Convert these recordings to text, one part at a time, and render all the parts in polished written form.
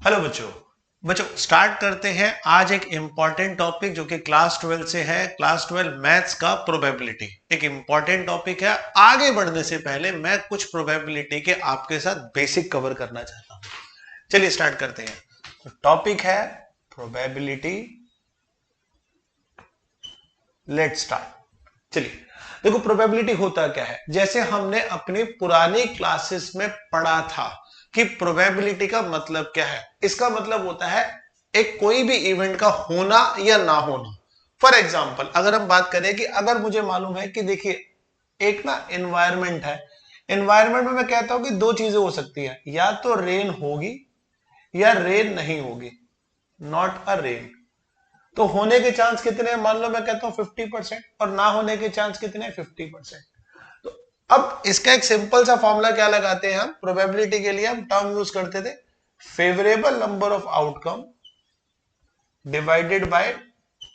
Hello बच्चों start करते हैं आज एक इंपॉर्टेंट टॉपिक जो कि क्लास 12 से है। क्लास 12 मैथ्स का प्रोबेबिलिटी एक इंपॉर्टेंट टॉपिक है। आगे बढ़ने से पहले मैं कुछ प्रोबेबिलिटी के आपके साथ बेसिक कवर करना चाहता हूं। चलिए स्टार्ट करते हैं। तो टॉपिक है प्रोबेबिलिटी। Let's start. चलिए देखो प्रोबेबिलिटी होता क्या है। जैसे हमने अपनी पुरानी क्लासेस में पढ़ा था कि प्रोबेबिलिटी का मतलब क्या है। इसका मतलब होता है एक कोई भी इवेंट का होना या ना होना। फॉर एग्जाम्पल अगर हम बात करें कि अगर मुझे मालूम है कि देखिए एक ना एनवायरमेंट है, एनवायरमेंट में मैं कहता हूं कि दो चीजें हो सकती है, या तो रेन होगी या रेन नहीं होगी, नॉट अ रेन। तो होने के चांस कितने हैं, मान लो मैं कहता हूं 50% और ना होने के चांस कितने हैं 50%। तो अब इसका एक सिंपल सा फॉर्मूला क्या लगाते हैं हम प्रोबेबिलिटी के लिए, हम टर्म यूज करते थे favourable number of outcome divided by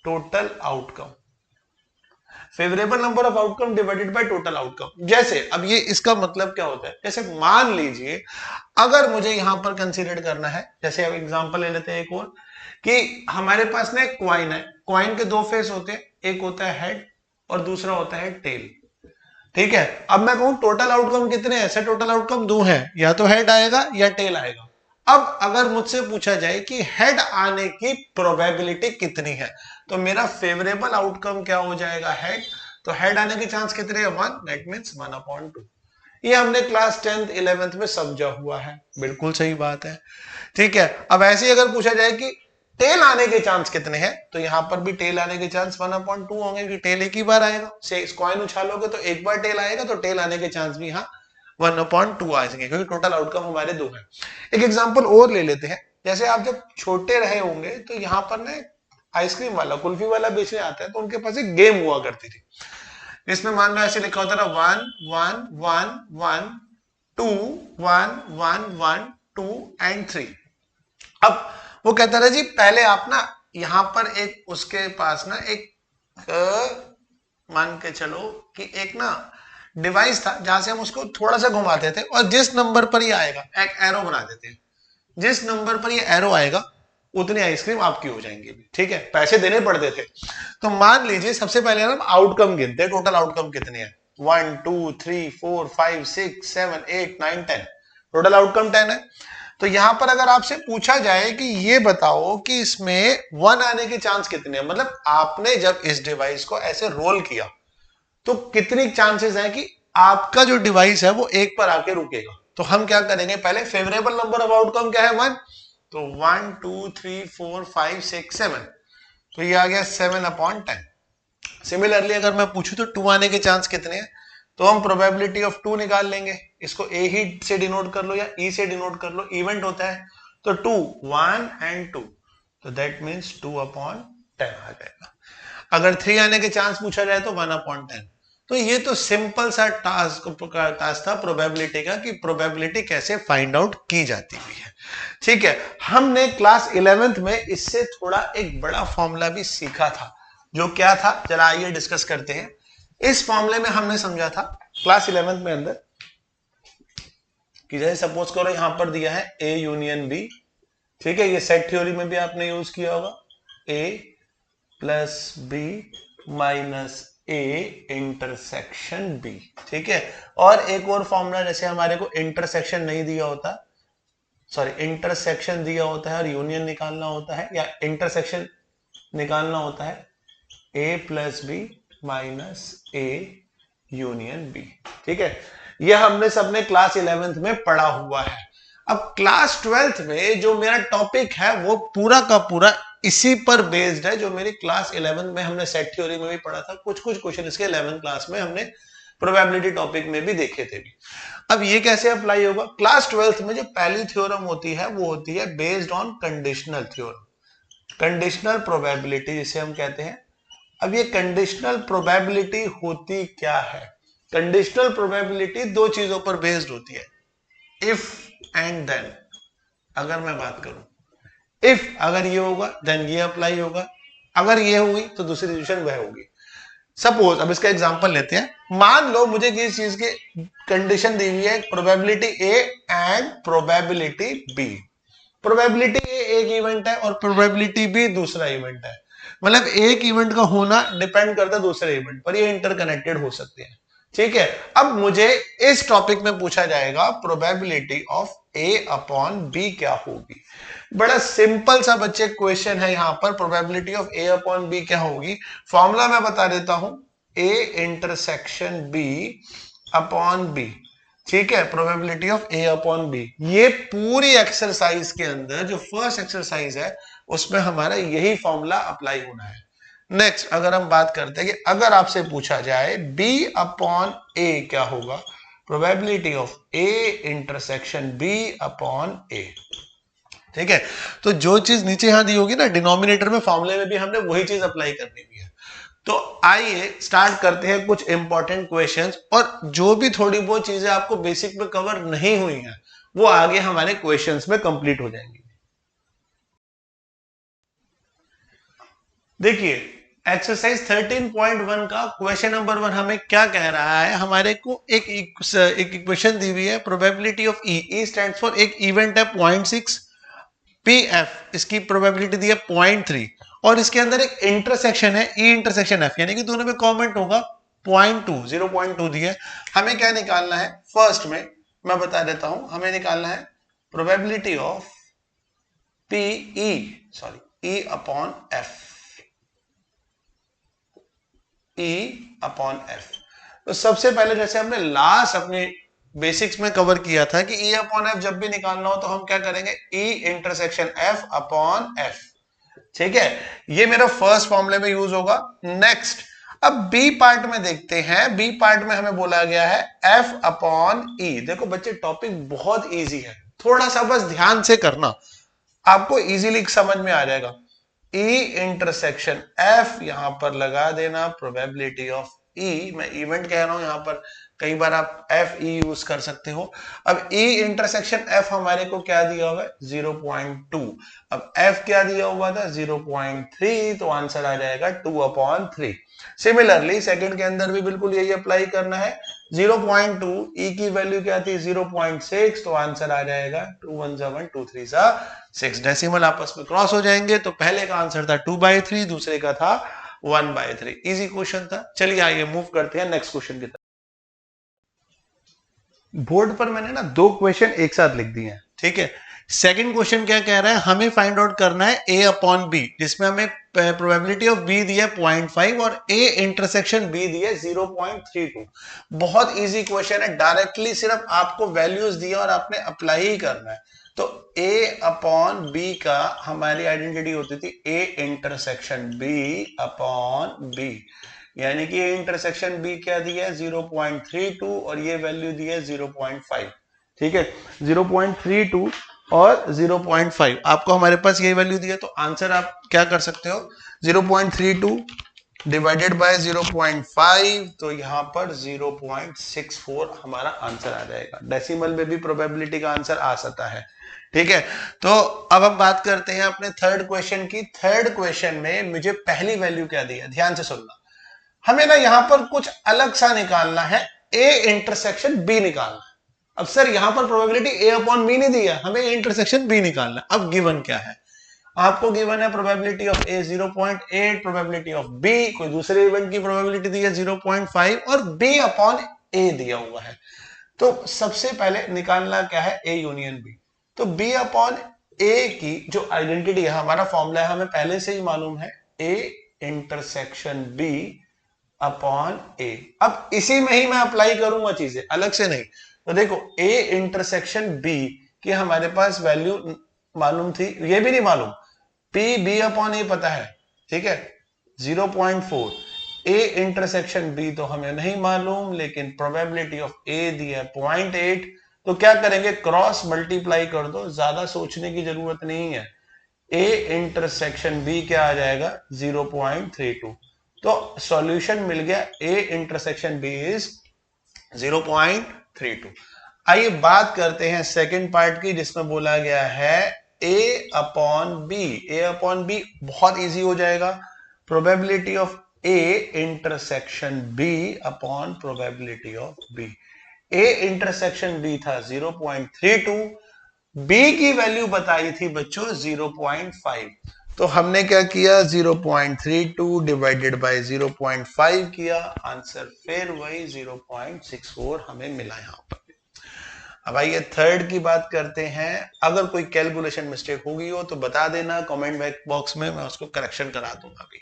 total outcome. Favourable number of outcome divided by total outcome. जैसे अब ये इसका मतलब क्या होता है, जैसे मान लीजिए अगर मुझे यहां पर कंसीडर करना है, जैसे अब एग्जांपल ले लेते हैं एक और कि हमारे पास ना एक क्वाइन है। क्वाइन के दो फेस होते हैं, एक होता है हेड और दूसरा होता है टेल। ठीक है, अब मैं कहूं टोटल आउटकम कितने हैं, ऐसे टोटल आउटकम दो हैं, या तो हेड आएगा या टेल आएगा। अब अगर मुझसे पूछा जाए कि हेड आने की प्रोबेबिलिटी कितनी है, तो मेरा फेवरेबल आउटकम क्या हो जाएगा, हेड। तो हेड आने के चांस कितने हैं, 1, दैट मींस 1/2। ये हमने क्लास 10th 11th में समझा हुआ है, बिल्कुल सही बात है। ठीक है, अब ऐसे ही अगर पूछा जाए कि टेल आने के चांस कितने हैं, तो यहां पर भी टेल आने के चांस 1/2 होंगे कि टेल एक ही बार आएगा। से कॉइन उछालोगे तो एक बार टेल आएगा, तो टेल आने के चांस भी यहाँ 1/2 आएंगे, क्योंकि टोटल आउटकम हमारे दो हैं। एक एग्जांपल और ले लेते हैं। जैसे आप जब छोटे रहे होंगे तो यहाँ पर ना आइसक्रीम वाला कुल्फी वाला बेचने आता है, तो उनके पास एक गेम हुआ करती थी। इसमें मान लो ऐसे लिखा होता था 1 1 1 1 2 1 1 1 2 एंड 3। अब वो कहता था जी पहले आप ना यहां पर एक उसके पास ना एक मान के चलो कि एक ना डिवाइस था जहां से हम उसको थोड़ा सा घुमाते थे और जिस नंबर पर ये आएगा एक एरो बना देते हैं, जिस नंबर पर ये एरो आएगा उतनी आइसक्रीम आपकी हो जाएंगी। ठीक है, पैसे देने पड़ते थे। तो मान लीजिए सबसे पहले हम आउटकम गिनते हैं, टोटल आउटकम कितने हैं, 1 2 3 4 5 6 7 8 9 10। टोटल आउटकम 10 है। तो यहां पर अगर आपसे पूछा जाए कि ये बताओ कि इसमें 1 आने के चांस कितने हैं, मतलब आपने जब इस डिवाइस को ऐसे रोल किया तो कितनी चांसेस है कि आपका जो डिवाइस है वो एक पर आके रुकेगा। तो हम क्या करेंगे, पहले फेवरेबल नंबर ऑफ आउटकम क्या है 1, तो 1 2 3 4 5 6 7, तो ये आ गया 7/10। सिमिलरली अगर मैं पूछूं तो 2 आने के चांस कितने हैं, तो हम प्रोबेबिलिटी ऑफ 2 निकाल लेंगे। इसको ए ही से डिनोट कर लो या ई से डिनोट कर लो, इवेंट होता है। तो 2 1 एंड 2, तो दैट मींस 2/10 आ जाएगा। अगर 3 आने के चांस पूछा जाए तो 1/10। तो ये तो सिंपल सा टास्क था प्रोबेबिलिटी का, कि प्रोबेबिलिटी कैसे फाइंड आउट की जाती है। ठीक है, हमने क्लास 11th में इससे थोड़ा एक बड़ा फॉर्मूला भी सीखा था, जो क्या था जरा आइए डिस्कस करते हैं। इस फॉर्मूले में हमने समझा था क्लास 11th में अंदर कि जैसे सपोज करो यहां पर दिया है ए यूनियन बी। ठीक है, ये सेट थ्योरी में भी आपने यूज किया होगा, A plus B minus A intersection B. ठीक है, और एक और फॉर्मूला जैसे हमारे को इंटरसेक्शन नहीं दिया होता, सॉरी इंटरसेक्शन दिया होता है और यूनियन निकालना होता है, या इंटरसेक्शन निकालना होता है A plus B minus A union B. ठीक है, यह हमने सबने क्लास 11th में पढ़ा हुआ है। अब क्लास 12th में जो मेरा टॉपिक है वो पूरा का पूरा इसी पर बेस्ड है, जो मेरी क्लास 11th में हमने सेट थ्योरी में भी पढ़ा था। कुछ कुछ क्वेश्चन इसके 11th क्लास में हमने प्रोबेबिलिटी टॉपिक में भी देखे थे भी। अब ये कैसे अप्लाई होगा, क्लास 12th में जो पहली थ्योरम होती है वो होती है based on conditional theorem, conditional probability जिसे हम कहते हैं। अब ये कंडीशनल प्रोबेबिलिटी होती क्या है, कंडीशनल प्रोबेबिलिटी दो चीजों पर बेस्ड होती है, इफ एंड देन। अगर मैं बात करूं इफ, अगर ये होगा देन ये अप्लाई होगा, अगर ये हुई तो दूसरी सिचुएशन वह होगी। सपोज अब इसका एग्जांपल लेते हैं, मान लो मुझे किसी चीज की कंडीशन दी हुई है, probability A and probability B. Probability A एक इवेंट है और प्रोबेबिलिटी बी दूसरा इवेंट है, मतलब एक इवेंट का होना डिपेंड करता है दूसरे इवेंट पर, ये इंटरकनेक्टेड हो सकते हैं। ठीक है, अब मुझे इस टॉपिक में पूछा जाएगा probability of A upon B क्या होगी। बड़ा सिंपल सा बच्चे क्वेश्चन है यहाँ पर, probability of A upon B क्या होगी। फॉर्मूला मैं बता देता हूं, A intersection B upon B. ठीक है, probability of A upon B. ये पूरी एक्सरसाइज के अंदर जो फर्स्ट एक्सरसाइज है उसमें हमारा यही फॉर्मूला अप्लाई होना है। नेक्स्ट अगर हम बात करते हैं कि अगर आपसे पूछा जाए b अपॉन ए क्या होगा, probability of a intersection b upon a। ठीक है, तो जो चीज नीचे यहां दी होगी ना डिनोमिनेटर में, फॉर्मूले में भी हमने वही चीज अप्लाई करनी भी है। तो आइए स्टार्ट करते हैं कुछ इंपॉर्टेंट क्वेश्चंस, और जो भी थोड़ी बहुत चीजें आपको बेसिक में कवर नहीं हुई हैं वो आगे हमारे क्वेश्चंस में कंप्लीट हो जाएंगी। देखिए एक्सरसाइज 13.1 का क्वेश्चन नंबर 1 हमें क्या कह रहा है, हमारे को एक इक्वेशन दी हुई है, probability of E stands for एक इवेंट है 0.6 पी एफ, इसकी प्रोबेबिलिटी दी है 0.3 और इसके अंदर एक इंटरसेक्शन है ई इंटरसेक्शन एफ, यानी कि दोनों में कॉमेंट होगा 0.2 दी है। हमें क्या निकालना है, फर्स्ट में मैं बता देता हूं, हमें निकालना है probability of P E upon F, E upon F. तो सबसे पहले जैसे हमने लास्ट अपने बेसिक्स में कवर किया था कि ई अपॉन एफ जब भी निकालना हो तो हम क्या करेंगे, E intersection F upon F. ठीक है, ये मेरा फर्स्ट फॉर्मूले में यूज होगा। नेक्स्ट अब बी पार्ट में देखते हैं, बी पार्ट में हमें बोला गया है एफ अपॉन ई। देखो बच्चे टॉपिक बहुत इजी है, थोड़ा सा बस ध्यान से करना, आपको इजीली समझ में आ जाएगा। ई इंटरसेक्शन एफ यहां पर लगा देना, प्रोबेबिलिटी ऑफ ई, मैं इवेंट कह रहा हूं यहां पर, कई बार आप एफ ई यूज कर सकते हो। अब ई इंटरसेक्शन एफ हमारे को क्या दिया हुआ है 0.2, अब एफ क्या दिया हुआ था 0.3, तो आंसर आ जाएगा 2/3। सिमिलरली सेकंड के अंदर भी बिल्कुल यही अप्लाई करना है, 0.2 ई की वैल्यू क्या थी 0.6, तो आंसर आ जाएगा 2 1 1 2 3 6, डेसिमल आपस में क्रॉस हो जाएंगे, तो पहले का आंसर था 2/3, दूसरे का था 1/3। इजी क्वेश्चन था। चलिए आइए मूव करते हैं नेक्स्ट क्वेश्चन की तरफ। बोर्ड पर मैंने ना दो क्वेश्चन एक साथ लिख दिए हैं। ठीक है, सेकंड क्वेश्चन क्या कह रहा है, हमें फाइंड आउट करना है a अपॉन बी, जिसमें हमें प्रोबेबिलिटी ऑफ b दी है 0.5 और a इंटरसेक्शन b दी है 0.32। बहुत इजी क्वेश्चन है, डायरेक्टली सिर्फ आपको वैल्यूज दिया और आपने अप्लाई ही करना है। तो a अपॉन b का हमारी आइडेंटिटी होती थी a intersection b upon b, यानी कि इंटरसेक्शन बी क्या दिया है 0.32 और ये वैल्यू दी है 0.5। ठीक है, 0.32 और 0.5 आपको हमारे पास ये वैल्यू दी है, तो आंसर आप क्या कर सकते हो 0.32 डिवाइडेड बाय 0.5, तो यहां पर 0.64 हमारा आंसर आ जाएगा। डेसिमल में भी प्रोबेबिलिटी का आंसर आ सकता है। ठीक है, तो अब हम बात करते हैं अपने थर्ड क्वेश्चन की। थर्ड क्वेश्चन में मुझे पहली वैल्यू क्या दी है, ध्यान से सुनना, हमें ना यहां पर कुछ अलग सा निकालना है, ए इंटरसेक्शन बी निकालना है। अब सर यहां पर प्रोबेबिलिटी ए अपॉन बी नहीं दी है, हमें इंटरसेक्शन बी निकालना है। अब गिवन क्या है, आपको गिवन है probability of A 0.8, probability of B कोई दूसरे इवेंट की प्रोबेबिलिटी दी है 0.5 और बी अपॉन ए दिया हुआ है। तो सबसे पहले निकालना क्या है, ए यूनियन बी। तो बी अपॉन ए की जो आइडेंटिटी है, हमारा फॉर्मूला है, हमें पहले से ही मालूम है, ए इंटरसेक्शन बी अपॉन ए। अब इसी में ही मैं अप्लाई करूंगा चीजें, अलग से नहीं। तो देखो ए इंटरसेक्शन बी की हमारे पास वैल्यू मालूम थी, ये भी नहीं मालूम, पी बी अपॉन ए पता है। ठीक है, 0.4, ए इंटरसेक्शन बी तो हमें नहीं मालूम, लेकिन प्रोबेबिलिटी ऑफ ए दी है 0.8, तो क्या करेंगे क्रॉस मल्टीप्लाई कर दो, ज्यादा सोचने की जरूरत नहीं है। ए इंटरसेक्शन बी क्या आ जाएगा 0.32, तो सॉल्यूशन मिल गया, ए इंटरसेक्शन बी इज 0.32। आइए बात करते हैं सेकंड पार्ट की, जिसमें बोला गया है A upon B. A upon B बहुत इजी हो जाएगा, probability of A intersection B upon probability of B. A intersection B था 0.32, बी की वैल्यू बताई थी बच्चों 0.5, तो हमने क्या किया 0.32 डिवाइडेड बाय 0.5 किया, आंसर फिर वही 0.64 हमें मिला यहां पर। अब आइए थर्ड की बात करते हैं। अगर कोई कैलकुलेशन मिस्टेक होगी हो तो बता देना कमेंट बॉक्स में, मैं उसको करेक्शन करा दूंगा अभी।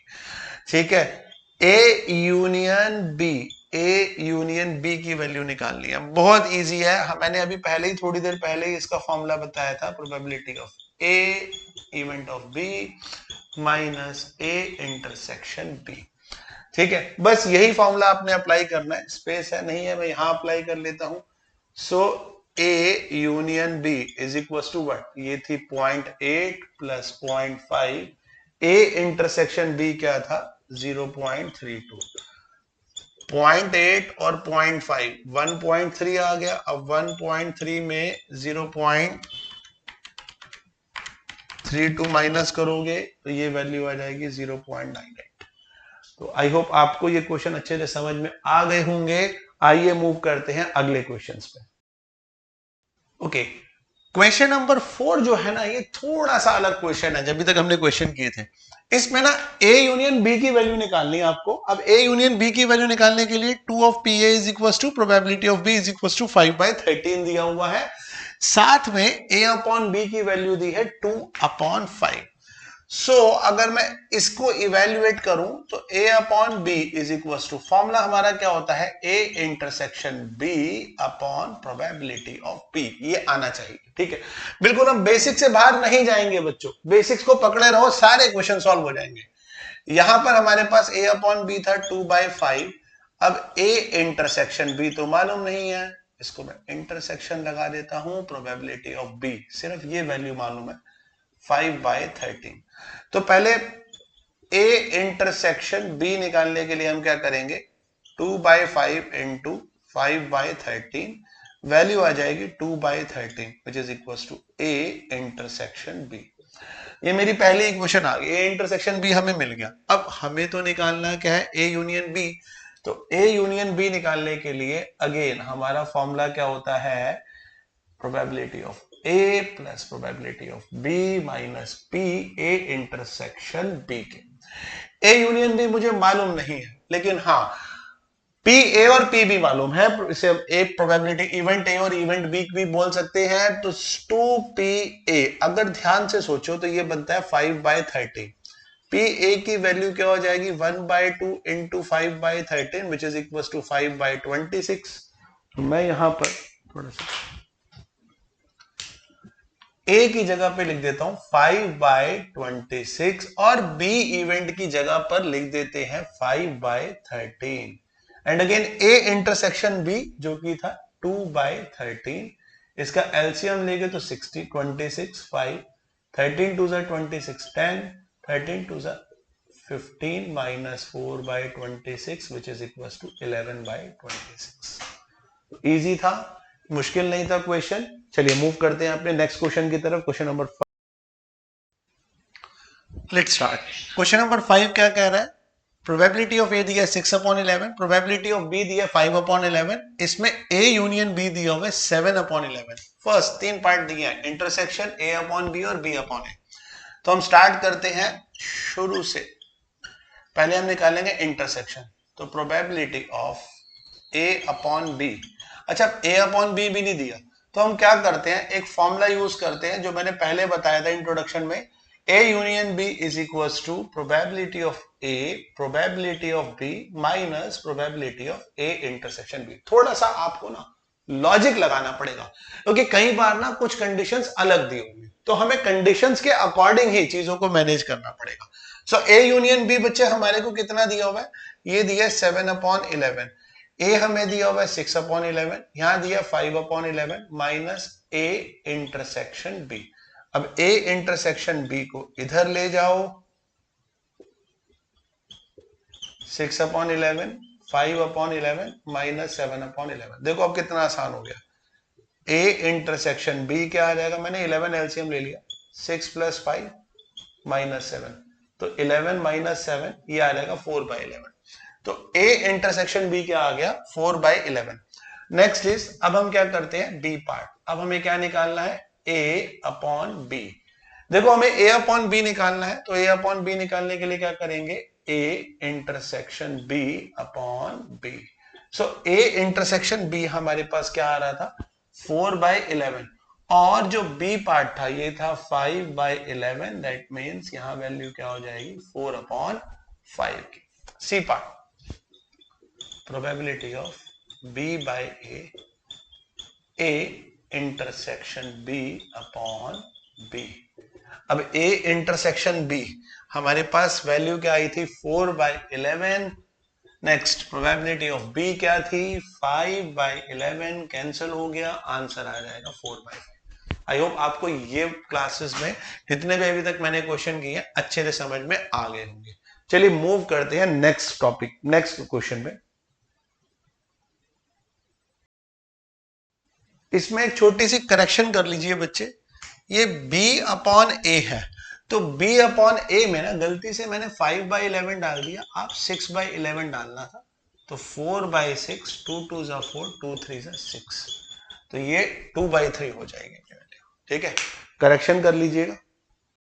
ठीक है, A union B, A union B की वैल्यू निकालनी है, बहुत इजी है। मैंने अभी पहले ही थोड़ी देर पहले ही इसका फॉर्मूला बताया था, probability of A event of B minus A intersection B. ठीक है, बस यही फॉर्मूला आपने अप्लाई करना है, स्पेस है नहीं है मैं यहां अप्लाई कर लेता हूं। So A union B is equal to what, ये थी 0.8 प्लस 0.5, ए इंटरसेक्शन बी क्या था 0.32, 0.8 और 0.5 1.3 आ गया। अब 1.3 में 0.32 माइनस करोगे तो ये वैल्यू आ जाएगी 0.98। तो आई होप आपको ये क्वेश्चन अच्छे से समझ में आ गए होंगे। आइए मूव करते हैं अगले क्वेश्चंस पे। ओके, क्वेश्चन नंबर 4 जो है ना, ये थोड़ा सा अलग क्वेश्चन है जब भी तक हमने क्वेश्चन किए थे। इसमें ना ए यूनियन बी की वैल्यू निकालनी है आपको। अब ए यूनियन बी की वैल्यू निकालने के लिए 2 of P A is equal to probability of B is equal to 5/13 दिया हुआ है। साथ में ए अपॉन बी की वैल्यू दी है 2/5। सो अगर मैं इसको इवेल्युएट करूं तो a upon B is equal to, formula हमारा क्या होता है, a intersection b upon probability of p, ये आना चाहिए। ठीक है, बिल्कुल हम बेसिक से बाहर नहीं जाएंगे बच्चों, बेसिक्स को पकड़े रहो, सारे क्वेश्चन सॉल्व हो जाएंगे। यहां पर हमारे पास a अपॉन बी था 2/5। अब a इंटरसेक्शन b तो मालूम नहीं है, इसको मैं इंटरसेक्शन लगा देता हूं, प्रोबेबिलिटी ऑफ b सिर्फ ये वैल्यू मालूम है 5/13। तो पहले a इंटरसेक्शन b निकालने के लिए हम क्या करेंगे, 2/5 इंटू 5/13, वैल्यू आ जाएगी 2/13 which is equal to a intersection b। ये मेरी पहली इक्वेशन आ गई, a इंटरसेक्शन b हमें मिल गया। अब हमें तो निकालना क्या है, a यूनियन b। तो a यूनियन b निकालने के लिए अगेन हमारा फॉर्मूला क्या होता है, probability of A plus probability of B minus P, A intersection B के। A यूनियन B मुझे मालूम नहीं है, लेकिन हाँ P A और P भी मालूम है, इसे A प्रोबेबिलिटी इवेंट A और इवेंट B भी बोल सकते हैं। तो 2PA अगर ध्यान से सोचो तो ये बनता है 5/13। PA की वैल्यू क्या हो जाएगी 1/2 into 5/13 which is equal to 5/26। तो मैं यहां पर थोड़ा सा ए की जगह पे लिख देता हूं 5/26 और बी इवेंट की जगह पर लिख देते हैं 5/13। And again A intersection B जो कि था 2/13, इसका एलसीएम लेंगे तो 60 26 5 13 2 26 10 13 2 15 minus 4/26 which is equal to 11/26। Easy था, मुश्किल नहीं था क्वेश्चन। चलिए मूव करते हैं अपने नेक्स्ट क्वेश्चन की तरफ। Question number 5, let's start. Question number 5 क्या कह रहा है, प्रोबेबिलिटी ऑफ ए दिया 6/11, प्रोबेबिलिटी ऑफ बी दिया 5/11, इसमें ए यूनियन बी दिया हुआ है 7/11। फर्स्ट 3 पार्ट दिए हैं, इंटरसेक्शन ए अपॉन बी और बी अपॉन ए। तो हम स्टार्ट करते हैं शुरू से, पहले हम निकालेंगे इंटरसेक्शन। तो probability of A upon B, अच्छा ए अपॉन बी भी नहीं दिया तो हम क्या करते हैं, एक फॉर्मूला यूज करते हैं जो मैंने पहले बताया था इंट्रोडक्शन में, A union B is equal to probability of A probability of B minus probability of A intersection B. थोड़ा सा आपको ना लॉजिक लगाना पड़ेगा, क्योंकि कई बार ना कुछ कंडीशंस अलग दी होंगी, तो हमें कंडीशंस के अकॉर्डिंग ही चीजों को मैनेज करना पड़ेगा। सो ए यूनियन बी बच्चे हमारे को कितना दिया हुआ है, ये दिया 7/11, ए हमें दिया हुआ है 6/11, यहां दिया 5/11 माइनस ए इंटरसेक्शन बी। अब ए इंटरसेक्शन बी को इधर ले जाओ, 6/11 5/11 माइनस 7/11। देखो अब कितना आसान हो गया, ए इंटरसेक्शन बी क्या आ जाएगा, मैंने 11 एलसीएम ले लिया, 6 प्लस 5 माइनस 7, तो 11 माइनस 7 ये आ जाएगा 4/11। तो A इंटरसेक्शन B क्या आ गया 4/11। नेक्स्ट इज, अब हम क्या करते हैं बी पार्ट। अब हमें क्या निकालना है, ए अपॉन बी। देखो हमें ए अपॉन बी निकालना है, तो ए अपॉन बी निकालने के लिए क्या करेंगे, A intersection B upon B. So A intersection B हमारे पास क्या आ रहा था, 4/11, और जो बी पार्ट था ये था 5/11, दैट मीन्स यहां वैल्यू क्या हो जाएगी, 4/5 की। C part, probability of B by A intersection B upon B. अब ए इंटरसेक्शन बी हमारे पास वैल्यू क्या आई थी, 4/11। नेक्स्ट प्रोबेबिलिटी ऑफ बी क्या थी, 5/11, कैंसिल हो गया, आंसर आ जाएगा 4/5। आई होप आपको ये क्लासेस में जितने भी अभी तक मैंने क्वेश्चन किए अच्छे से समझ में आ गए होंगे। चलिए मूव करते हैं नेक्स्ट टॉपिक, नेक्स्ट क्वेश्चन में। इसमें एक छोटी सी करेक्शन कर लीजिए बच्चे, ये b अपॉन ए है, तो b अपॉन ए में ना गलती से मैंने 5/11 डाल दिया, आप 6/11 डालना था, तो 4/6, 2 2 जा 4, 2 3 जा 6, तो ये 2/3 हो जाएगी। ठीक है, करेक्शन कर लीजिएगा।